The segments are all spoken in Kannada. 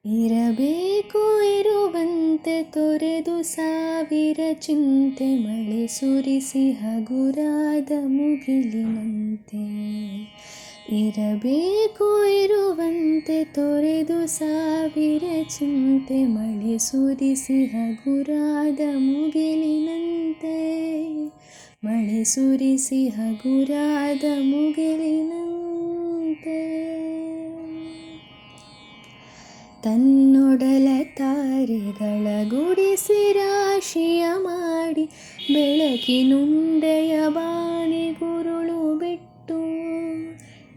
ಇರಬೇಕು ಇರುವಂತೆ ತೊರೆದು ಸಾವಿರ ಚಿಂತೆ, ಮಳೆ ಸುರಿಸಿ ಹಗುರಾದ ಮುಗಿಲಿನಂತೆ. ಇರಬೇಕು ಇರುವಂತೆ ತೊರೆದು ಸಾವಿರ ಚಿಂತೆ, ಮಳೆ ಸುರಿಸಿ ಹಗುರಾದ ಮುಗಿಲಿನಂತೆ. ಮಳೆ ಸುರಿಸಿ ಹಗುರಾದ ಮುಗಿಲಿನಂತೆ. ತನ್ನೊಡಲ ತಾರೆಗಳ ಗುಡಿಸಿ ರಾಶಿಯ ಮಾಡಿ, ಬೆಳಕಿನುಂಡೆಯ ಬಾಣಿ ಗುರುಳು ಬಿಟ್ಟು.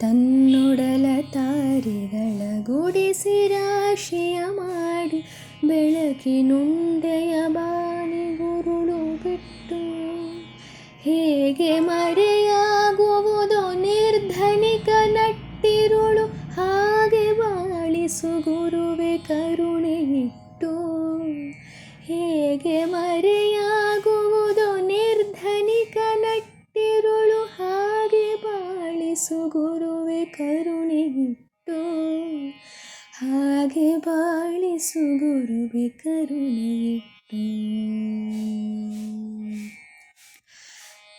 ತನ್ನೊಡಲ ತಾರೆಗಳ ಗುಡಿಸಿ ರಾಶಿಯ ಮಾಡಿ, ಬೆಳಕಿನುಂಡೆಯ ಬಾಣಿ ಗುರುಳು ಬಿಟ್ಟು. ಹೇಗೆ ಮರೆಯಾಗುವುದೋ ನಿರ್ಧನಿಕ ನಟ್ಟಿರುಳು, ಹಾಗೆ ಬಾಳಿಸು ಗುರುವೆ ಕರುಣೆ ಇಟ್ಟು. ಹೇಗೆ ಮರೆಯಾಗುವುದೋ ನಿರ್ಧನಿಕ ನಟ್ಟಿರುಳು, ಹಾಗೆ ಬಾಳಿಸು ಗುರುವೆ ಕರುಣೆ ಇಟ್ಟು. ಹಾಗೆ ಬಾಳಿಸು ಗುರುವೆ ಕರುಣೆ ಇಟ್ಟು.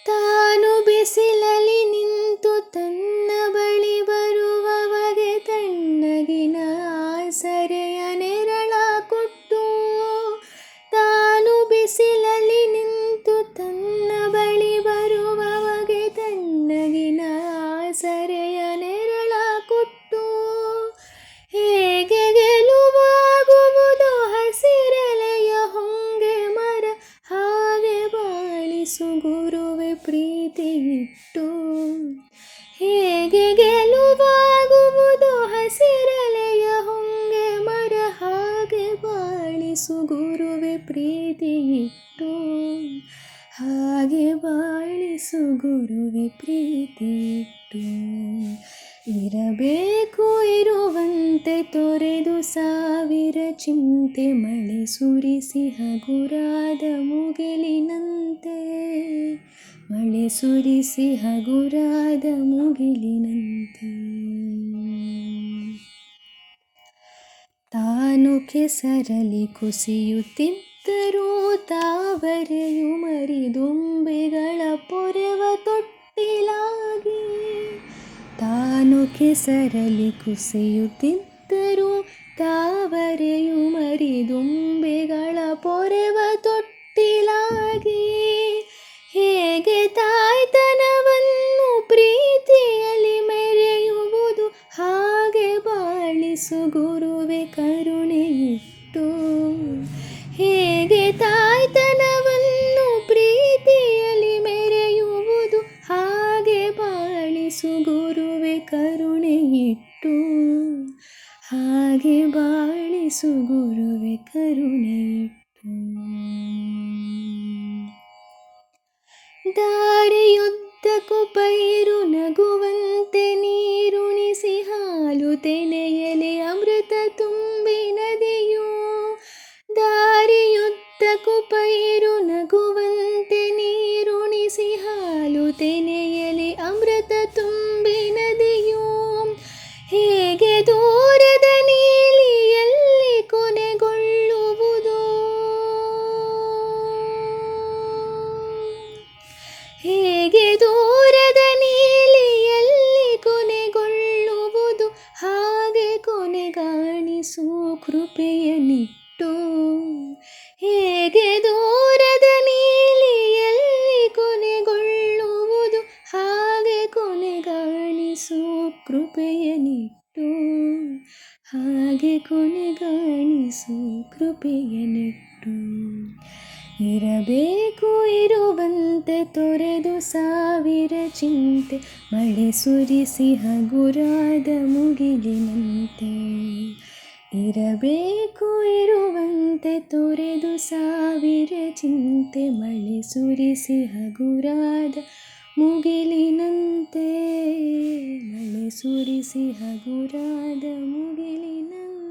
ತಾನು ಬಿಸಿಲಲ್ಲಿ ನಿಂತು ತನ್ನ ಬಳಿ ಬರುವವಗೆ ತಣ್ಣಗಿನ ಆಸರೆಯ ನೆರಳ ಕೊಟ್ಟು. ತಾನು ಬಿಸಿಲಲ್ಲಿ ನಿಂತು ತನ್ನ ಬಳಿ ಬರುವವಗೆ ತಣ್ಣಗಿನ ಆಸರೆಯ ನೆರಳ ಕೊಟ್ಟು. ಹೇಗೆ ಗೆಲುವಾಗುವುದೋ ಹಸಿರೆಲೆಯ ಹೊಂಗೆ ಮರ, ಹಾಗೆ ಬಾಳಿಸು ಗುರುವೆ ಪ್ರೀತಿ ಇಟ್ಟು. ಹೇಗೆ ಗೆಲುವಾಗುವುದೋ ಹಸಿರೆಲೆಯ ಹೊಂಗೆ ಮರ, ಹಾಗೆ ಬಾಳಿಸು ಗುರುವೆ ಪ್ರೀತಿ ಇಟ್ಟು. ಹಾಗೆ ಬಾಳಿಸು ಗುರುವೆ ಪ್ರೀತಿ ಇಟ್ಟು. ಇರಬೇಕು ಇರುವಂತೆ ತೊರೆದು ಸಾವಿರ ಚಿಂತೆ, ಮಳೆ ಸುರಿಸಿ ಹಗುರಾದ ಮುಗಿಲಿನಂತೆ. ಮಳೆ ಸುರಿಸಿ ಹಗುರಾದ ಮುಗಿಲಿನಂತೆ. ತಾನು ಕೆಸರಲಿ ಕುಸಿಯುತ್ತಿದ್ದರೂ ತಾವರೆಯು ಮರಿದುಂಬೆಗಳ ಪೊರೆವ ತೊಟ್ಟಿಲಾಗಿ. ತಾನು ಕೆಸರಲಿ ಕುಸಿಯುತ್ತಿದ್ದರೂ ತಾವರೆಯು ಮರಿದುಂಬೆಗಳ ಪೊರೆವ ತೊಟ್ಟಿಲಾಗಿ. ಹೇಗೆ ತಾಯ್ತನವನ್ನು ಪ್ರೀತಿಯಲ್ಲಿ ಮೆರೆಯುವುದು, ಹಾಗೆ ಬಾಳಿಸು ಗುರುವೆ ಕರುಣೆ ಇಟ್ಟು. ಹೇಗೆ ತಾಯ್ತನವನ್ನು ಪ್ರೀತಿಯಲ್ಲಿ ಮೆರೆಯುವುದು, ಹಾಗೆ ಬಾಳಿಸು ಗುರುವೆ ಕರುಣೆ ಇಟ್ಟು. ಹಾಗೆ ಬಾಳಿಸು ಗುರುವೆ ಕರುಣೆ ಇಟ್ಟು. ದಾರಿಯುದ್ದಕ್ಕೂ ಪೈರು ನಗುವಂತೆ ನೀರುಣಿಸಿ, ಹಾಲು ತೆನೆಯಲಿ ಅಮೃತ ತುಂಬಿ ನದಿಯು. ದಾರಿಯುದ್ದಕ್ಕೂ ಪೈರು ನಗುವಂತೆ ನೀರುಣಿಸಿ, ಹಾಲು ತೆನೆಯಲಿ ಅಮೃತ ತುಂಬಿ ನದಿಯು. ಹೇಗೆ ದೂರದ ನೀಲಿಯಲ್ಲಿ ಕೊನೆಗೊಳ್ಳುವುದೋ, ಹೇಗೆ ದೂರದ ನೀಲಿಯಲ್ಲಿ ಕೊನೆಗೊಳ್ಳುವುದು, ಹಾಗೆ ಕೊನೆಗಾಣಿಸು ಕೃಪೆಯನಿಟ್ಟು. ಹೇಗೆ ದೂರದ ನೀಲಿಯಲ್ಲಿ ಕೊನೆಗೊಳ್ಳುವುದು, ಹಾಗೆ ಕೊನೆಗಾಣಿಸು ಕೃಪೆಯನಿಟ್ಟು. ಹಾಗೆ ಕೊನೆಗಾಣಿಸು ಕೃಪೆಯನಿಟ್ಟು. ಇರಬೇಕು ಇರುವಂತೆ ತೊರೆದು ಸಾವಿರ ಚಿಂತೆ, ಮಳೆ ಸುರಿಸಿ ಹಗುರಾದ ಮುಗಿಲಿನಂತೆ. ಇರಬೇಕು ಇರುವಂತೆ ತೊರೆದು ಸಾವಿರ ಚಿಂತೆ, ಮಳೆ ಸುರಿಸಿ ಹಗುರಾದ ಮುಗಿಲಿನಂತೆ. ಮಳೆ ಸುರಿಸಿ ಹಗುರಾದ ಮುಗಿಲಿನಂತೆ.